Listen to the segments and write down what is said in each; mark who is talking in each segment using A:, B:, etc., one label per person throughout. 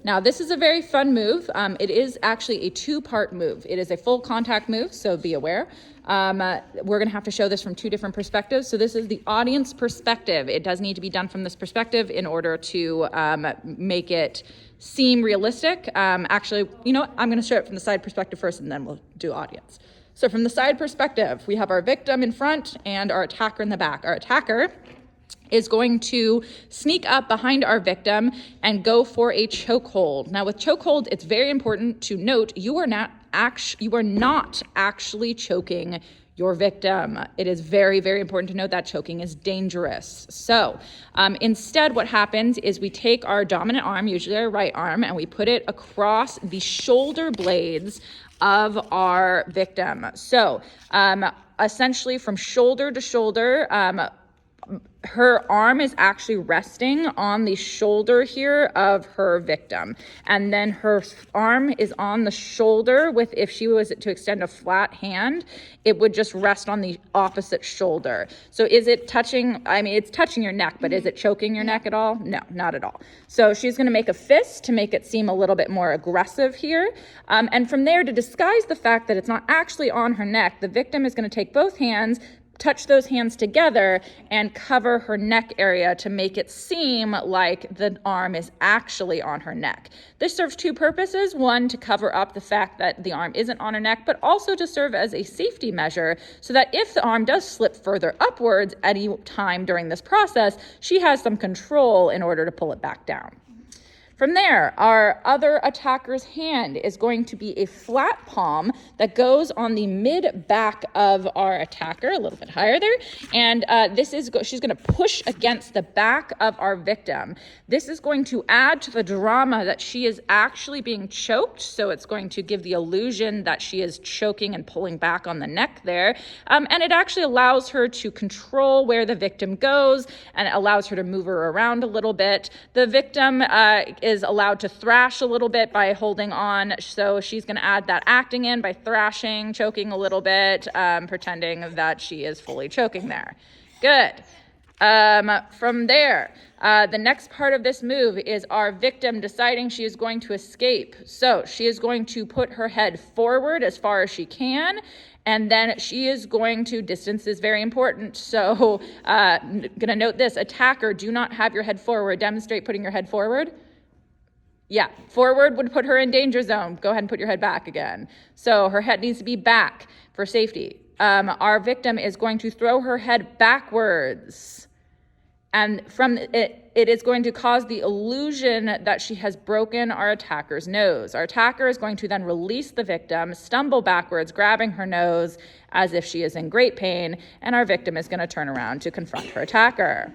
A: Now, this is a very fun move. It is actually a two-part move. It is a full contact move, so be aware. We're going to have to show this from two different perspectives. So this is the audience perspective. It does need to be done from this perspective in order to make it seem realistic. Actually, you know what? I'm going to show it from the side perspective first, and then we'll do audience. So from the side perspective, we have our victim in front and our attacker in the back. Our attacker is going to sneak up behind our victim and go for a chokehold. Now with chokehold, it's very important to note you are not actually choking your victim. It is very, very important to note that choking is dangerous. So instead what happens is we take our dominant arm, usually our right arm, and we put it across the shoulder blades of our victim. So essentially from shoulder to shoulder, her arm is actually resting on the shoulder here of her victim. And then her arm is on the shoulder with, if she was to extend a flat hand, it would just rest on the opposite shoulder. So is it touching, I mean, it's touching your neck, but is it choking your neck at all? No, not at all. So she's gonna make a fist to make it seem a little bit more aggressive here. And from there, to disguise the fact that it's not actually on her neck, the victim is gonna take both hands, touch those hands together and cover her neck area to make it seem like the arm is actually on her neck. This serves two purposes. One, to cover up the fact that the arm isn't on her neck, but also to serve as a safety measure so that if the arm does slip further upwards at any time during this process, she has some control in order to pull it back down. From there, our other attacker's hand is going to be a flat palm that goes on the mid back of our attacker, a little bit higher there. And she's going to push against the back of our victim. This is going to add to the drama that she is actually being choked. So it's going to give the illusion that she is choking and pulling back on the neck there. And it actually allows her to control where the victim goes and allows her to move her around a little bit. The victim is allowed to thrash a little bit by holding on. So she's going to add that acting in by thrashing, choking a little bit, pretending that she is fully choking there. Good. From there, the next part of this move is our victim deciding she is going to escape. So she is going to put her head forward as far as she can, and then she is going to, distance is very important. So gonna note this, attacker, do not have your head forward. Demonstrate putting your head forward. Yeah, forward would put her in danger zone. Go ahead and put your head back again. So her head needs to be back for safety. Our victim is going to throw her head backwards. And from it is going to cause the illusion that she has broken our attacker's nose. Our attacker is going to then release the victim, stumble backwards, grabbing her nose as if she is in great pain, and our victim is going to turn around to confront her attacker.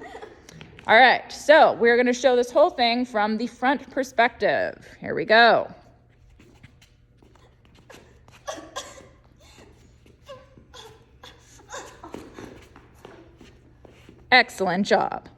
A: All right, so we're going to show this whole thing from the front perspective. Here we go. Excellent job.